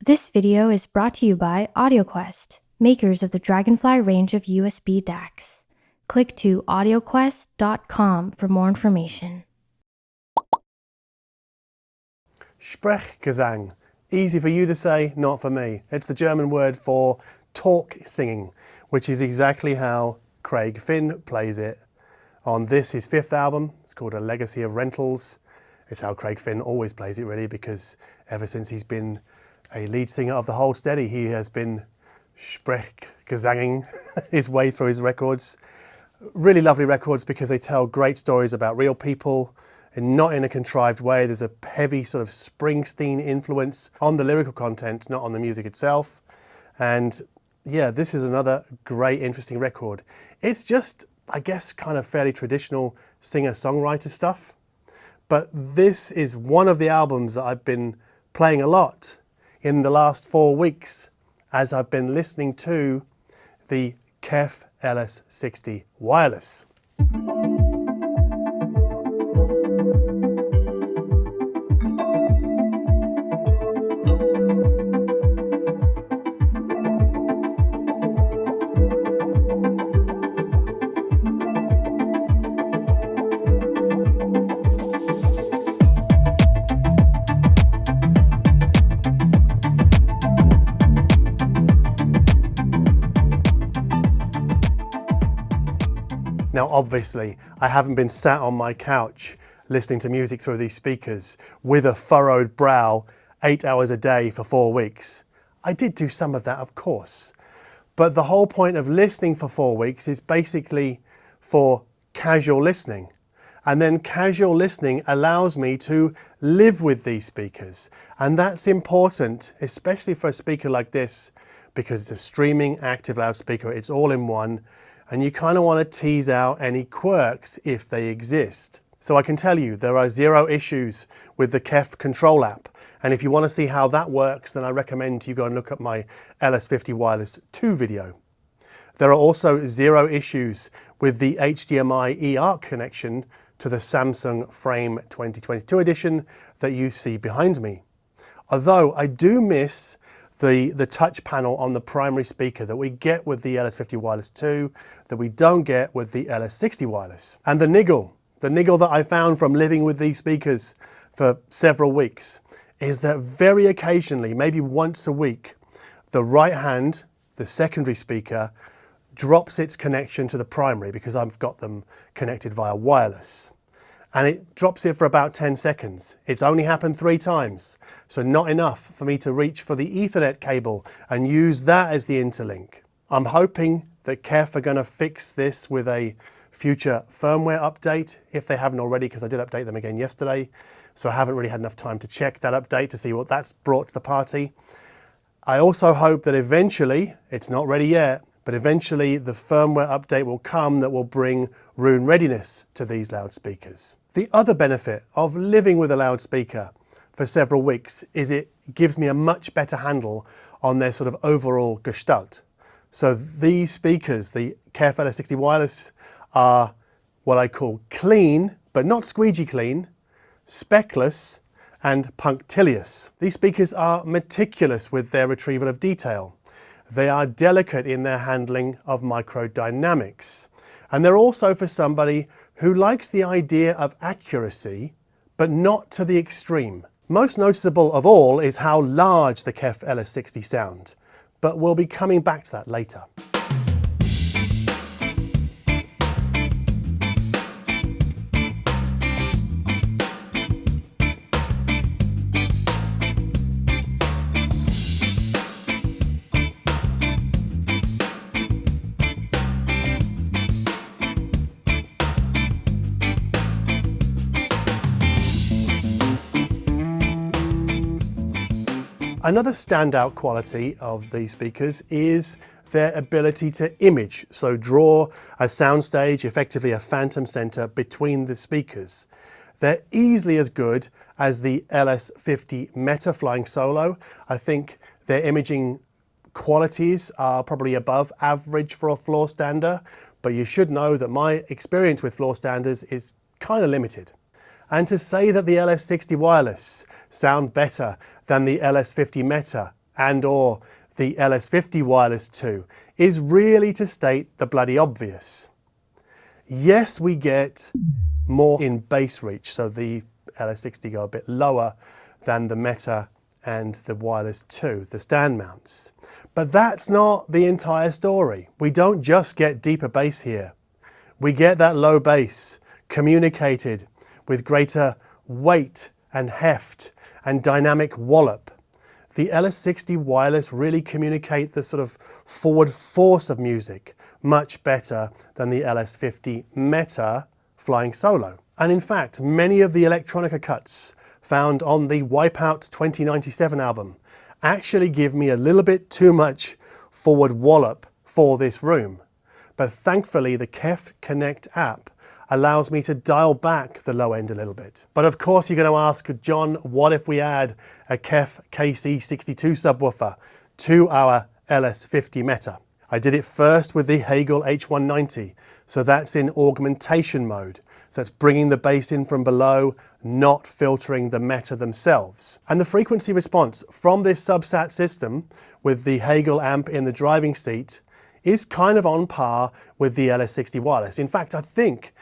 This video is brought to you by AudioQuest, makers of the Dragonfly range of USB DACs. Click to audioquest.com for more information. Sprechgesang. Easy for you to say, not for me. It's the German word for talk singing, which is exactly how Craig Finn plays it on his fifth album. It's called A Legacy of Rentals. It's how Craig Finn always plays it, really, because ever since he's been a lead singer of the Hold Steady, he has been Sprechgesanging his way through his records. Really lovely records because they tell great stories about real people and not in a contrived way. There's a heavy sort of Springsteen influence on the lyrical content, not on the music itself. And yeah, this is another great, interesting record. It's just, I guess, kind of fairly traditional singer-songwriter stuff. But this is one of the albums that I've been playing a lot in the last 4 weeks as I've been listening to the KEF LS60 Wireless. Now, obviously, I haven't been sat on my couch listening to music through these speakers with a furrowed brow 8 hours a day for 4 weeks. I did do some of that, of course. But the whole point of listening for 4 weeks is basically for casual listening. And then casual listening allows me to live with these speakers. And that's important, especially for a speaker like this, because it's a streaming active loudspeaker. It's all in one. And you kind of want to tease out any quirks if they exist. So I can tell you there are 0 issues with the KEF control app. And if you want to see how that works, then I recommend you go and look at my LS50 Wireless II video. There are also 0 issues with the HDMI eARC connection to the Samsung Frame 2022 edition that you see behind me. Although I do miss the touch panel on the primary speaker that we get with the LS50 Wireless II that we don't get with the LS60 Wireless. And the niggle that I found from living with these speakers for several weeks is that very occasionally, maybe once a week, the right hand, the secondary speaker, drops its connection to the primary because I've got them connected via wireless. And it drops it for about 10 seconds. It's only happened 3 times, so not enough for me to reach for the Ethernet cable and use that as the interlink. I'm hoping that KEF are going to fix this with a future firmware update, if they haven't already, because I did update them again yesterday, so I haven't really had enough time to check that update to see what that's brought to the party. I also hope that eventually, it's not ready yet, but eventually the firmware update will come that will bring room readiness to these loudspeakers. The other benefit of living with a loudspeaker for several weeks is it gives me a much better handle on their sort of overall gestalt. So these speakers, the KEF LS60 Wireless, are what I call clean, but not squeegee clean, speckless, and punctilious. These speakers are meticulous with their retrieval of detail. They are delicate in their handling of microdynamics. And they're also for somebody who likes the idea of accuracy, but not to the extreme. Most noticeable of all is how large the KEF LS60 sound, but we'll be coming back to that later. Another standout quality of these speakers is their ability to image, so draw a soundstage, effectively a phantom center between the speakers. They're easily as good as the LS50 Meta Flying Solo. I think their imaging qualities are probably above average for a floor stander, but you should know that my experience with floor standers is kind of limited. And to say that the LS60 Wireless sound better than the LS50 Meta and or the LS50 Wireless II is really to state the bloody obvious. Yes, we get more in bass reach, so the LS60 go a bit lower than the Meta and the Wireless 2, the stand mounts. But that's not the entire story. We don't just get deeper bass here. We get that low bass communicated with greater weight and heft and dynamic wallop. The LS60 Wireless really communicate the sort of forward force of music much better than the LS50 Meta flying solo. And in fact, many of the electronica cuts found on the Wipeout 2097 album actually give me a little bit too much forward wallop for this room. But thankfully the KEF Connect app allows me to dial back the low end a little bit. But of course you're going to ask, John, what if we add a KEF KC62 subwoofer to our LS50 Meta? I did it first with the Hagel H190, so that's in augmentation mode. So it's bringing the bass in from below, not filtering the Meta themselves. And the frequency response from this subsat system with the Hagel amp in the driving seat is kind of on par with the LS60 Wireless. In fact, I think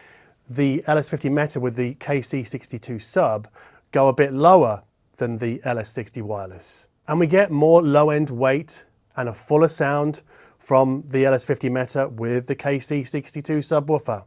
the LS50 Meta with the KC62 sub go a bit lower than the LS60 Wireless. And we get more low-end weight and a fuller sound from the LS50 Meta with the KC62 subwoofer.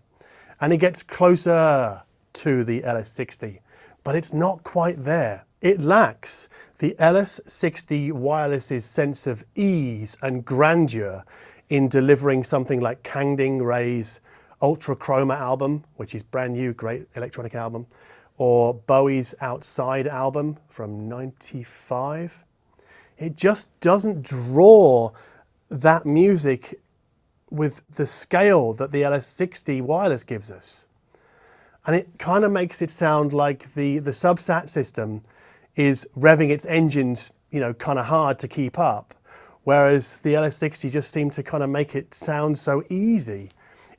And it gets closer to the LS60, but it's not quite there. It lacks the LS60 Wireless's sense of ease and grandeur in delivering something like Kang Ding Ray's Ultra Chroma album, which is brand new, great electronic album, or Bowie's Outside album from '95. It just doesn't draw that music with the scale that the LS60 Wireless gives us. And it kind of makes it sound like the subsat system is revving its engines, you know, kind of hard to keep up, whereas the LS60 just seemed to kind of make it sound so easy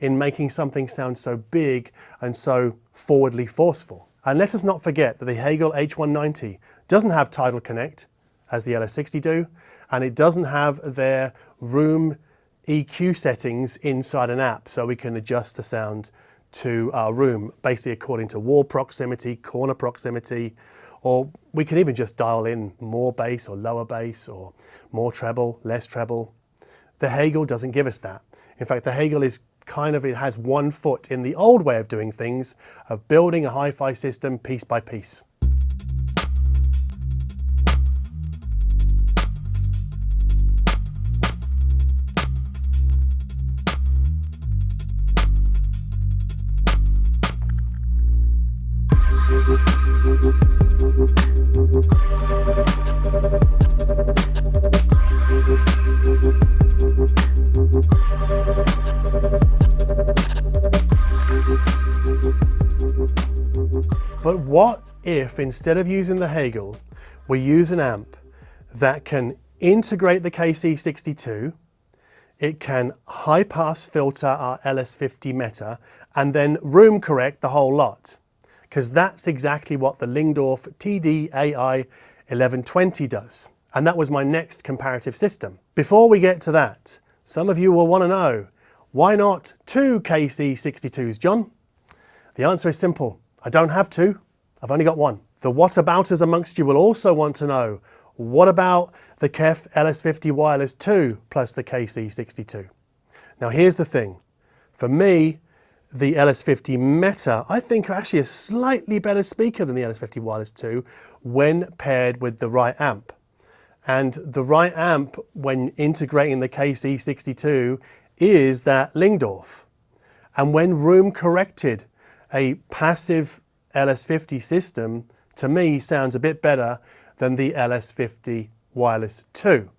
in making something sound so big and so forwardly forceful. And let us not forget that the Hagel H190 doesn't have Tidal Connect, as the LS60 do, and it doesn't have their room EQ settings inside an app, so we can adjust the sound to our room, basically according to wall proximity, corner proximity, or we can even just dial in more bass or lower bass, or more treble, less treble. The Hagel doesn't give us that. In fact, the Hagel is kind of, it has one foot in the old way of doing things, of building a hi-fi system piece by piece. But what if, instead of using the Hagel, we use an amp that can integrate the KC62, it can high pass filter our LS50 Meta, and then room correct the whole lot? Because that's exactly what the Lyngdorf TDAI-1120 does. And that was my next comparative system. Before we get to that, some of you will want to know, why not two KC62s, John? The answer is simple. I don't have two, I've only got one. The whatabouters amongst you will also want to know, what about the KEF LS50 Wireless II plus the KC62? Now here's the thing, for me, the LS50 Meta, I think, are actually a slightly better speaker than the LS50 Wireless II when paired with the right amp. And the right amp, when integrating the KC62, is that Lyngdorf. And when room corrected, a passive LS50 system, to me, sounds a bit better than the LS50 Wireless II.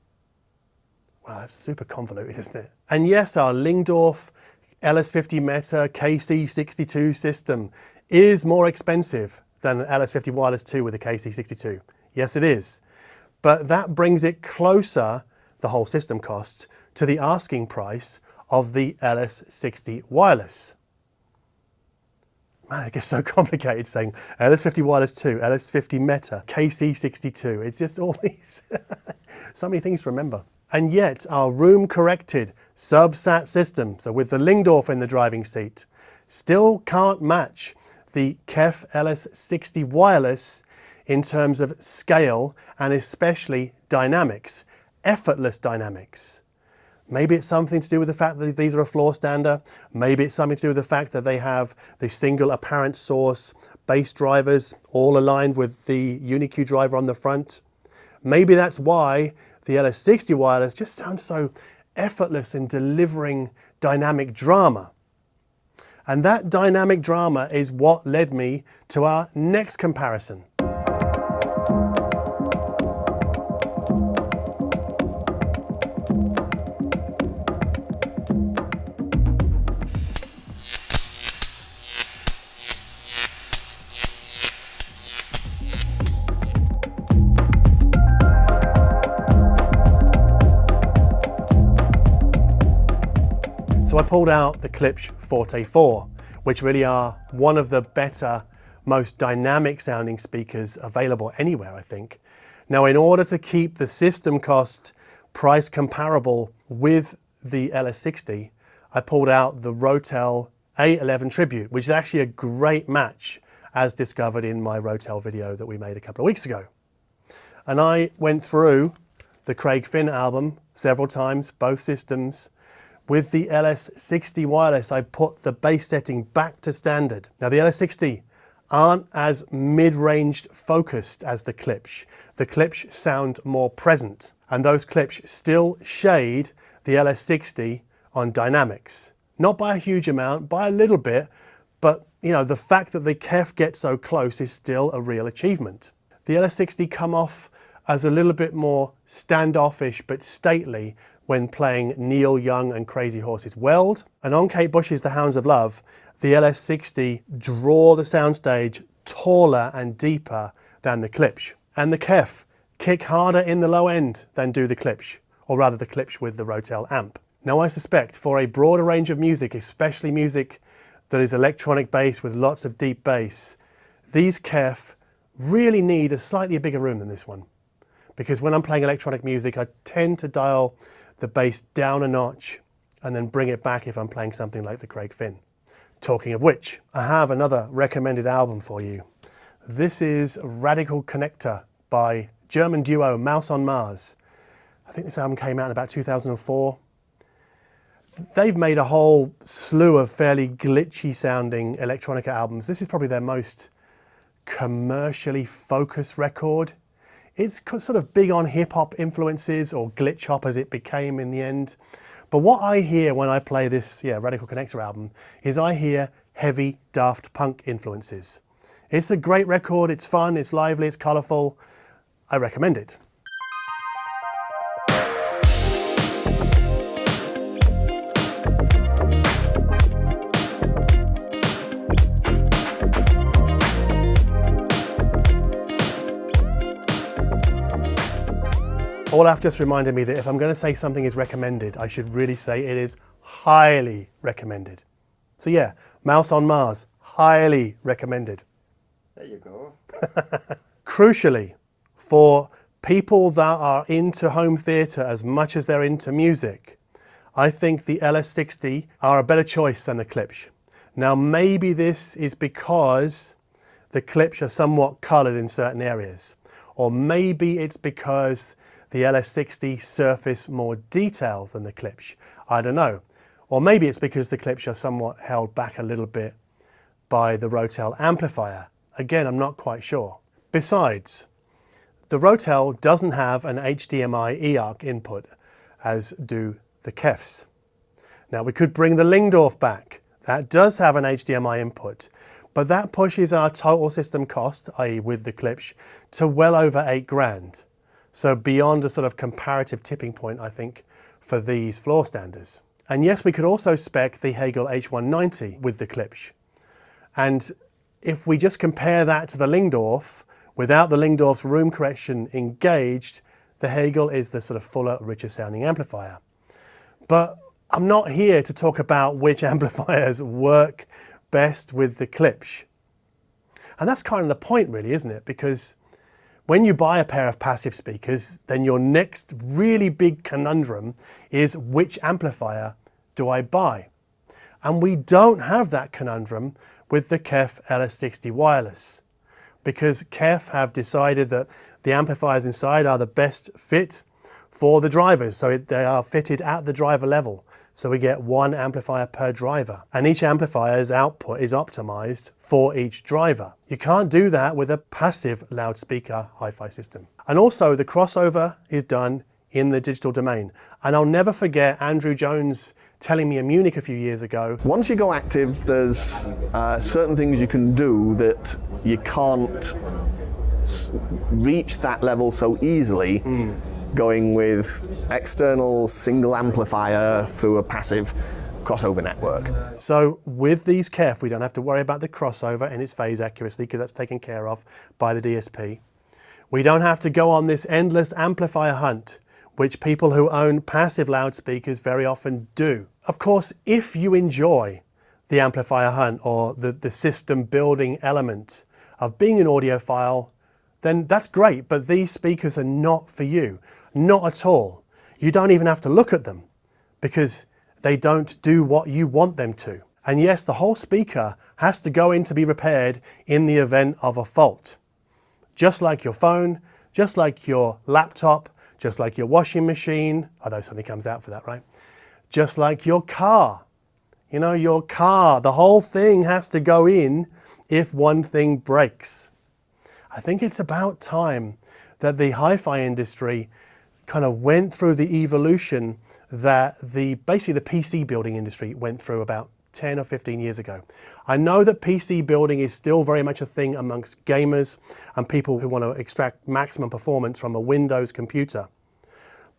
Wow, that's super convoluted, isn't it? And yes, our Lyngdorf LS50 Meta KC62 system is more expensive than an LS50 Wireless II with a KC62. Yes, it is. But that brings it closer, the whole system cost, to the asking price of the LS60 Wireless. Man, it gets so complicated saying LS50 Wireless II, LS50 Meta, KC62. It's just all these, so many things to remember. And yet our room-corrected subsat system, so with the Lyngdorf in the driving seat, still can't match the KEF LS60 Wireless in terms of scale and especially dynamics, effortless dynamics. Maybe it's something to do with the fact that these are a floor stander. Maybe it's something to do with the fact that they have the single apparent source bass drivers all aligned with the UniQ driver on the front. Maybe that's why the LS60 Wireless just sounds so effortless in delivering dynamic drama. And that dynamic drama is what led me to our next comparison. So I pulled out the Klipsch Forte IV, which really are one of the better, most dynamic sounding speakers available anywhere, I think. Now, in order to keep the system cost price comparable with the LS60, I pulled out the Rotel A11 Tribute, which is actually a great match as discovered in my Rotel video that we made a couple of weeks ago. And I went through the Craig Finn album several times, both systems. With the LS60 Wireless, I put the bass setting back to standard. Now the LS60 aren't as mid-ranged focused as the Klipsch. The Klipsch sound more present, and those Klipsch still shade the LS60 on dynamics. Not by a huge amount, by a little bit, but you know, the fact that the KEF gets so close is still a real achievement. The LS60 come off as a little bit more standoffish but stately when playing Neil Young and Crazy Horse's Weld. And on Kate Bush's The Hounds of Love, the LS60 draw the soundstage taller and deeper than the Klipsch. And the KEF kick harder in the low end than do the Klipsch, or rather the Klipsch with the Rotel amp. Now I suspect for a broader range of music, especially music that is electronic bass with lots of deep bass, these KEF really need a slightly bigger room than this one. Because when I'm playing electronic music, I tend to dial the bass down a notch and then bring it back if I'm playing something like the Craig Finn. Talking of which, I have another recommended album for you. This is Radical Connector by German duo Mouse on Mars. I think this album came out in about 2004. They've made a whole slew of fairly glitchy sounding electronica albums. This is probably their most commercially focused record. It's sort of big on hip-hop influences, or glitch hop as it became in the end. But what I hear when I play this Radical Connector album is I hear heavy Daft Punk influences. It's a great record, it's fun, it's lively, it's colourful. I recommend it. Olaf just reminded me that if I'm going to say something is recommended, I should really say it is highly recommended. So yeah, Mouse on Mars, highly recommended. There you go. Crucially, for people that are into home theatre as much as they're into music, I think the LS60 are a better choice than the Klipsch. Now maybe this is because the Klipsch are somewhat coloured in certain areas, or maybe it's because the LS60 surface more detail than the Klipsch. I don't know. Or maybe it's because the Klipsch are somewhat held back a little bit by the Rotel amplifier. Again, I'm not quite sure. Besides, the Rotel doesn't have an HDMI eARC input, as do the KEFs. Now we could bring the Lyngdorf back. That does have an HDMI input, but that pushes our total system cost, i.e. with the Klipsch, to well over 8 grand. So beyond a sort of comparative tipping point, I think, for these floor standers. And yes, we could also spec the Hegel H190 with the Klipsch. And if we just compare that to the Lyngdorf, without the Lyngdorf's room correction engaged, the Hegel is the sort of fuller, richer sounding amplifier. But I'm not here to talk about which amplifiers work best with the Klipsch. And that's kind of the point really, isn't it? Because when you buy a pair of passive speakers, then your next really big conundrum is, which amplifier do I buy? And we don't have that conundrum with the KEF LS60 Wireless, because KEF have decided that the amplifiers inside are the best fit for the drivers. So they are fitted at the driver level. So we get one amplifier per driver, and each amplifier's output is optimized for each driver. You can't do that with a passive loudspeaker hi-fi system. And also the crossover is done in the digital domain. And I'll never forget Andrew Jones telling me in Munich a few years ago. Once you go active, there's certain things you can do that you can't reach that level so easily going with external single amplifier through a passive crossover network. So with these KEF, we don't have to worry about the crossover and its phase accuracy, because that's taken care of by the DSP. We don't have to go on this endless amplifier hunt, which people who own passive loudspeakers very often do. Of course, if you enjoy the amplifier hunt or the system building element of being an audiophile, then that's great, but these speakers are not for you. Not at all. You don't even have to look at them, because they don't do what you want them to. And yes, the whole speaker has to go in to be repaired in the event of a fault. Just like your phone, just like your laptop, just like your washing machine, although something comes out for that, right? Just like your car. You know, your car, the whole thing has to go in if one thing breaks. I think it's about time that the hi-fi industry kind of went through the evolution that basically the PC building industry went through about 10 or 15 years ago. I know that PC building is still very much a thing amongst gamers and people who want to extract maximum performance from a Windows computer.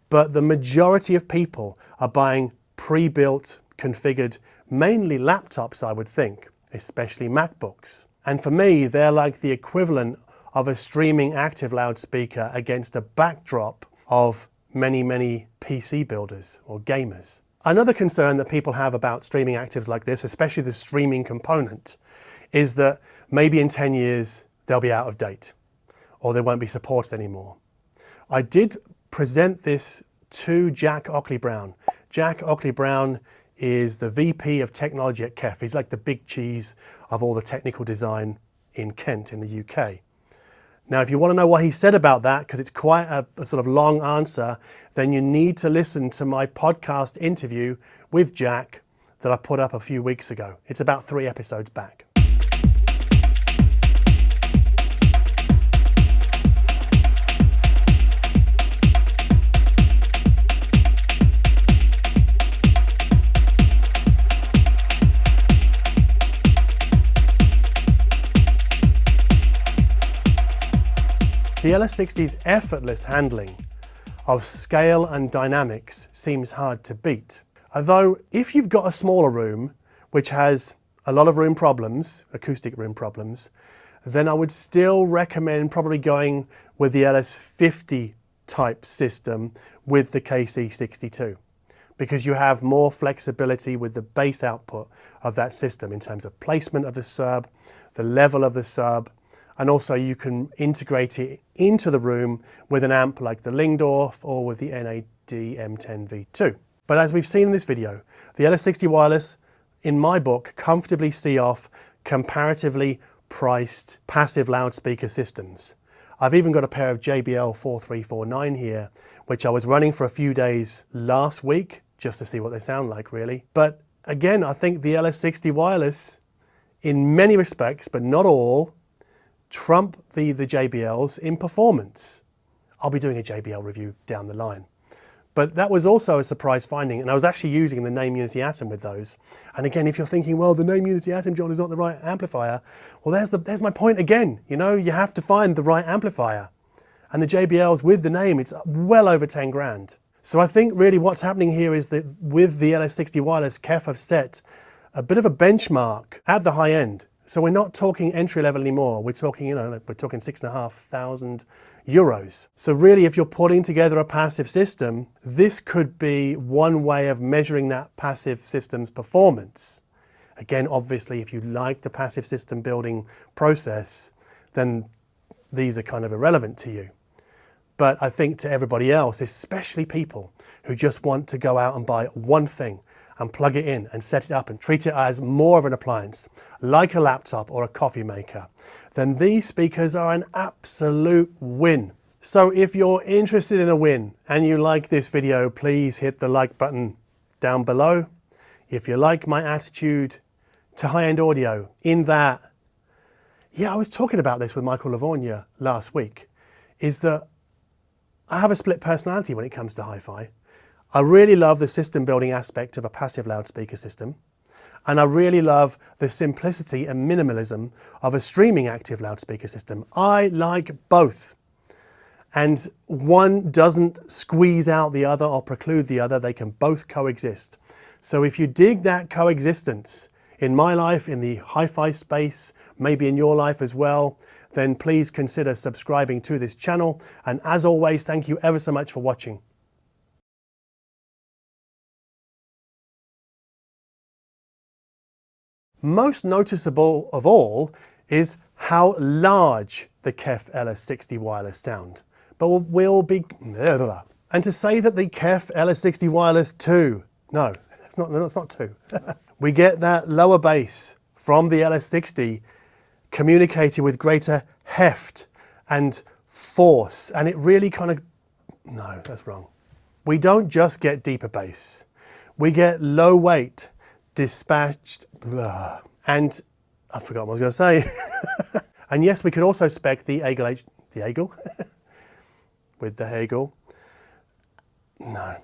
But the majority of people are buying pre-built, configured, mainly laptops, I would think, especially MacBooks. And for me, they're like the equivalent of a streaming active loudspeaker against a backdrop of many, many PC builders or gamers. Another concern that people have about streaming actives like this, especially the streaming component, is that maybe in 10 years they'll be out of date or they won't be supported anymore. I did present this to Jack Oclee-Brown. Jack Oclee-Brown is the VP of technology at KEF. He's like the big cheese of all the technical design in Kent in the UK. Now, if you want to know what he said about that, because it's quite a sort of long answer, then you need to listen to my podcast interview with Jack that I put up a few weeks ago. It's about 3 episodes back. The LS60's effortless handling of scale and dynamics seems hard to beat. Although, if you've got a smaller room, which has a lot of room problems, acoustic room problems, then I would still recommend probably going with the LS50 type system with the KC62, because you have more flexibility with the bass output of that system in terms of placement of the sub, the level of the sub, and also you can integrate it into the room with an amp like the Lyngdorf or with the NAD M10 V2. But as we've seen in this video, the LS60 Wireless, in my book, comfortably see off comparatively priced passive loudspeaker systems. I've even got a pair of JBL 4349 here, which I was running for a few days last week, just to see what they sound like really. But again, I think the LS60 Wireless, in many respects, but not all, trump the JBLs in performance. I'll be doing a JBL review down the line. But that was also a surprise finding, and I was actually using the Name Unity Atom with those. And again, if you're thinking, well, the Name Unity Atom, John, is not the right amplifier, well, there's my point again. You know, you have to find the right amplifier. And the JBLs with the Name, it's well over 10 grand. So I think really what's happening here is that with the LS60 Wireless, KEF have set a bit of a benchmark at the high end. So we're not talking entry level anymore. We're talking, we're talking €6,500. So really, if you're putting together a passive system, this could be one way of measuring that passive system's performance. Again, obviously, if you like the passive system building process, then these are kind of irrelevant to you. But I think to everybody else, especially people who just want to go out and buy one thing and plug it in and set it up and treat it as more of an appliance, like a laptop or a coffee maker, then these speakers are an absolute win. So if you're interested in a win and you like this video, please hit the like button down below. If you like my attitude to high-end audio, in that, yeah, I was talking about this with Michael Lavorgna last week, is that I have a split personality when it comes to hi-fi. I really love the system building aspect of a passive loudspeaker system, and I really love the simplicity and minimalism of a streaming active loudspeaker system. I like both. And one doesn't squeeze out the other or preclude the other. They can both coexist. So if you dig that coexistence in my life, in the hi-fi space, maybe in your life as well, then please consider subscribing to this channel. And as always, thank you ever so much for watching. Most noticeable of all is how large the KEF LS60 Wireless sound. But we'll be... And to say that the KEF LS60 Wireless II, no, that's not two. We get that lower bass from the LS60 communicated with greater heft and force, and it really kind of... No, that's wrong. We don't just get deeper bass. We get low weight, dispatched, and I forgot what I was going to say. And yes, we could also spec the Eagle with the Hagel. No.